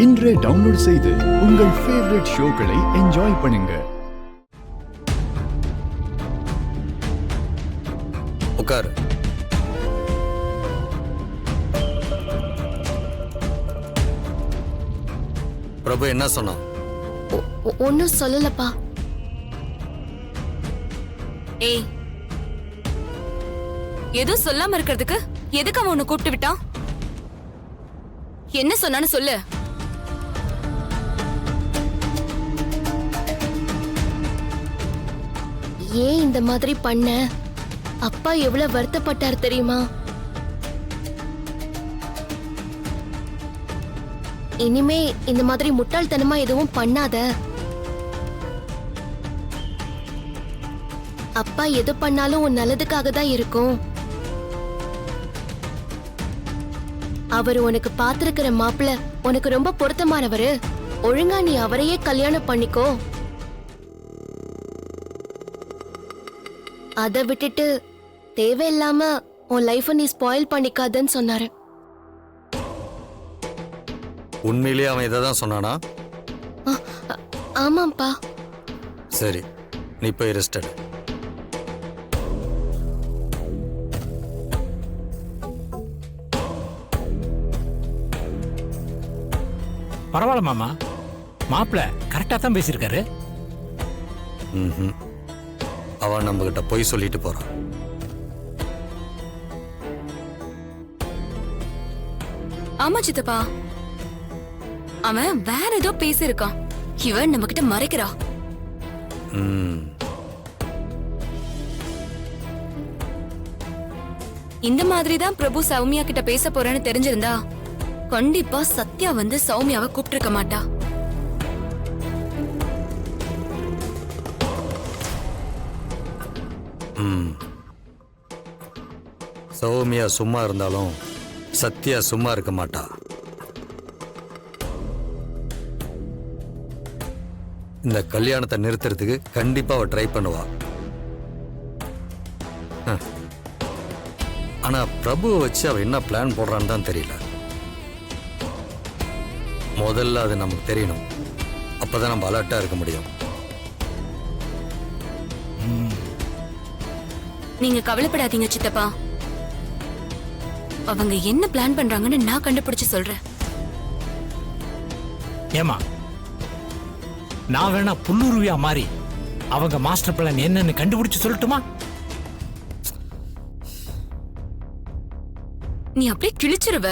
இன்றே டவுன்லோட் செய்து உங்கள் ஃபேவரட் ஷோக்களை என்ஜாய் பண்ணுங்க. உட்காரு. பிரபு என்ன சொன்னான்? ஒன்னும் சொல்லலப்பா. ஏய், எதுவும் சொல்லாம இருக்கிறதுக்கு எதுக்கு அவன் உன்னை கூப்பிட்டு விட்டான்? என்ன சொன்னான்னு சொல்லு. ஏன் இந்த மாதிரி பண்ண? அப்பா எவ்வளவு வருத்தப்பட்டார் தெரியுமா? இனிமே இந்த மாதிரி முட்டாள்தனமா எதுவும் பண்ணாத. அப்பா எது பண்ணாலும் உன் நல்லதுக்காக தான் இருக்கும். அவர் உனக்கு பாத்திருக்கிற மாப்பிள்ள உனக்கு ரொம்ப பொருத்தமானவரு. ஒழுங்கா நீ அவரையே கல்யாணம் பண்ணிக்கோ. அதை விட்டுட்டு தேவையில்லாம உன் லைஃப நீ ஸ்பாயில் பண்ணிக்காதன்னு சொன்னாரு. உண்மையிலேயே அவன் இதை தான் சொன்னானா? ஆமாப்பா. சரி, நீ போய் ரெஸ்ட் எடு. பரவாயில்ல மாமா, மாப்பிள்ள கரெக்டா தான் பேசியிருக்காரு. அவன் நம்ம கிட்ட போய் சொல்லிட்டு போறான். ஆமா சித்தப்பா, அவன் வேற ஏதோ பேசியிருக்கான். இவன் நம்ம கிட்ட மறைக்கிறா. இந்த மாதிரிதான் பிரபு சௌமியா கிட்ட பேச போறேன்னு தெரிஞ்சிருந்தா கண்டிப்பா சத்யா வந்து சௌமியாவை கூப்பிட்டிருக்க மாட்டா. சௌமியா சும்மா இருந்தாலும் சத்யா சும்மா இருக்க மாட்டா. இந்த கல்யாணத்தை நிறுத்துறதுக்கு கண்டிப்பா அவ ட்ரை பண்ணுவா. ஆனா பிரபுவை வச்சு அவ என்ன பிளான் போடுறான்னு தான் தெரியல. முதல்ல அது நமக்கு தெரியணும். அப்பதான் நம்ம அலர்ட்டா இருக்க முடியும். நீங்க கவலைப்படாதீங்க சித்தப்பா. அவங்க என்ன பிளான் பண்றாங்கன்னு நான் கண்டுபிடிச்சு சொல்றேன். ஏமா, நான் வேணா புல்லுருவியா மாறி அவங்க மாஸ்டர் பிளான் என்னன்னு கண்டுபிடிச்சு சொல்லட்டுமா? நீ அப்படியே கிழிச்சிருவ.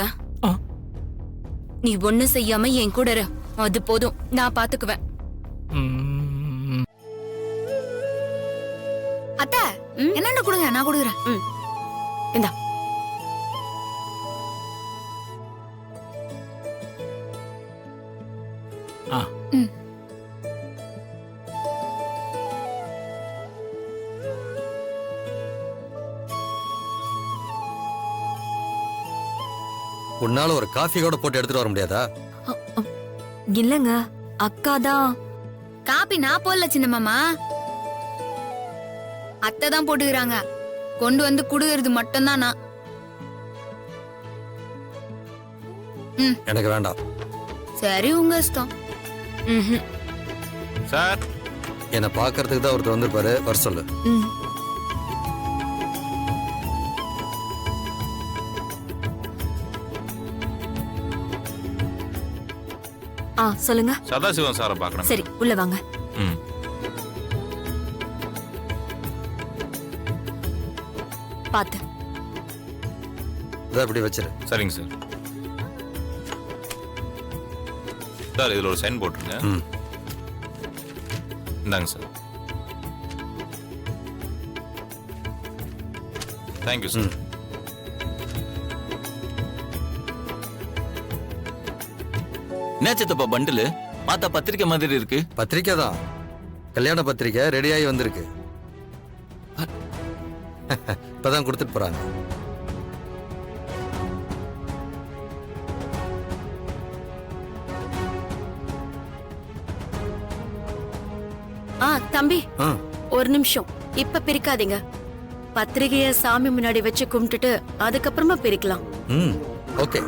நீ ஒண்ணு செய்யாம என் கூட இரு. அது போதும், நான் பாத்துக்குவேன். அத்தை, என்னென்ன கொடுங்க, நான் கொடுக்குறேன். இந்தா. உன்னால ஒரு காஃபி கூட போட்டு எடுத்துட்டு வர முடியாதா? இல்லங்க, அக்கா தான். காப்பி நான் போடல சின்ன மாமா, அத்தை தான் போட்டுக்கிறாங்க. கொண்டு வந்து குடுக்கிறது மட்டும்தான் நான். எனக்கு வேண்டாம். சரி, உங்க இஷ்டம். சார், என்னை பாக்குறதுக்கு தான் ஒருத்தர் வந்திருப்பாரு, வர சொல்லு. சொல்லுங்க. சதாசிவம் சாரை பார்க்கணும். சரி, உள்ள வாங்க. பாத்து அப்படி வச்சிரு. சரிங்க சார். சார், இதுல ஒரு சைன் போட்டுருங்க. இந்தாங்க சார். Thank you sir. என்ன சித்தப்பா பண்டிலு பார்த்தா பத்திரிக்கை மாதிரி இருக்கு? பத்திரிக்கை தான், கல்யாண பத்திரிக்கை ரெடியாகி வந்திருக்கு. இப்பதான் கொடுத்துட்டு போறாங்க. தம்பி, ஒரு நிமிஷம். இப்ப பிரிக்காதீங்க. பத்திரிகைய சாமி முன்னாடி வச்சு கும்பிட்டுட்டு அதுக்கப்புறமா பிரிக்கலாம். ஓகே.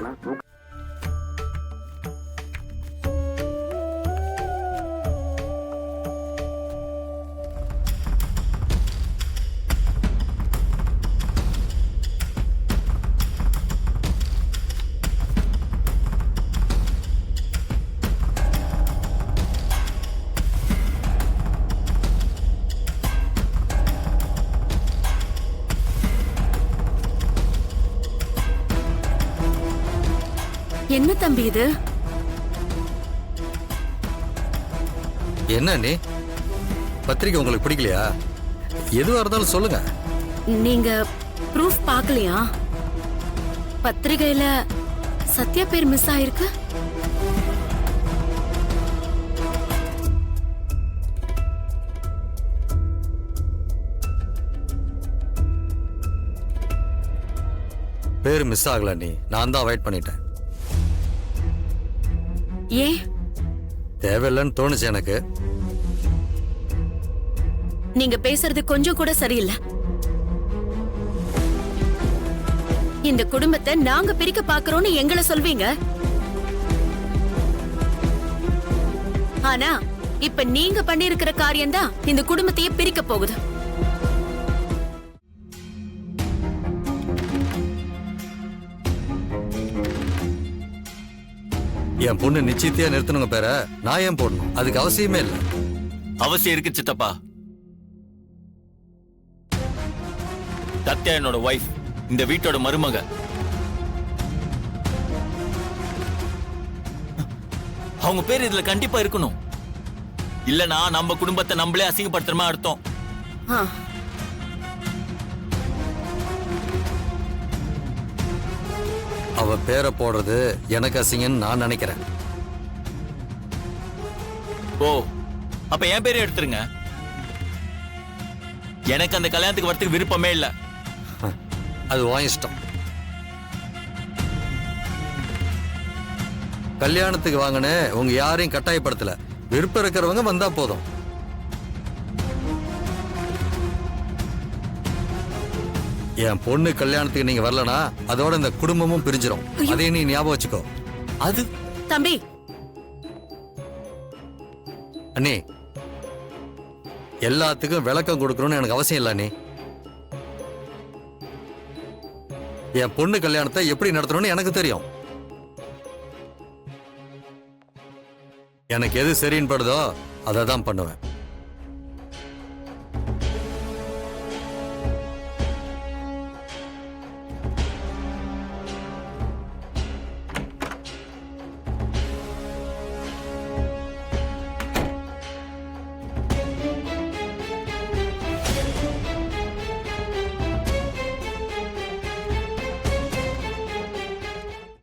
என்ன தம்பி இது? என்ன நீ பத்திரிக்கை உங்களுக்கு பிடிக்கலையா? எதுவா இருந்தாலும் சொல்லுங்க. நீங்க ப்ரூஃப் பார்க்கலையா? பத்திரிகையில சத்யா பேர் மிஸ் ஆயிருக்கு. பேர் மிஸ் ஆகல நீ, நான் தான் அவாய்ட் பண்ணிட்டேன். ஏன்? தேவையில்லைன்னு தோணுச்சு எனக்கு. நீங்க பேசுறது கொஞ்சம் கூட சரியில்லை. இந்த குடும்பத்தை நாங்க பிரிக்க பாக்குறோம்னு எங்களை சொல்வீங்க. ஆனா இப்ப நீங்க பண்ணிருக்கிற காரியம்தான் இந்த குடும்பத்தையே பிரிக்க போகுது. என் பொண்ணு நிச்சயத்தையா நிறுத்தணுங்க பேர நான் ஏன் போடணும்? அதுக்கு அவசியமே இல்லை. அவசியம் இருக்கு சித்தப்பா. சத்யா என்னோட வைஃப், இந்த வீட்டோட மருமக. அவங்க பேர் இதுல கண்டிப்பா இருக்கணும். இல்லனா நம்ம குடும்பத்தை நம்மளே அசிங்கப்படுத்துறமா அர்த்தம். ஆ, அவ பேரை போடுறது எனக்கு அசிங்கன்னு நான் நினைக்கிறேன். ஓ, அப்ப என் பேரே எடுத்துருங்க. எனக்கு அந்த கல்யாணத்துக்கு வரதுக்கு விருப்பமே இல்ல. அது உன் இஷ்டம். கல்யாணத்துக்கு வாங்கினே உங்க யாரையும் கட்டாயப்படுத்தல. விருப்பம் இருக்கிறவங்க வந்தா போதும். என் பொண்ணு கல்யாணத்துக்கு நீங்க வரலனா அதோட இந்த குடும்பமும் பிரிஞ்சிடும். அதையும் நீ ஞாபகம் வச்சுக்கோ. அது தம்பி, அண்ணே, எல்லாத்துக்கும் விளக்கம் கொடுக்கணும்னு எனக்கு அவசியம் இல்லை அண்ணே. என் பொண்ணு கல்யாணத்தை எப்படி நடத்தணும்னு எனக்கு தெரியும். எனக்கு எது சரின்னு படுதோ அதை தான் பண்ணுவேன்.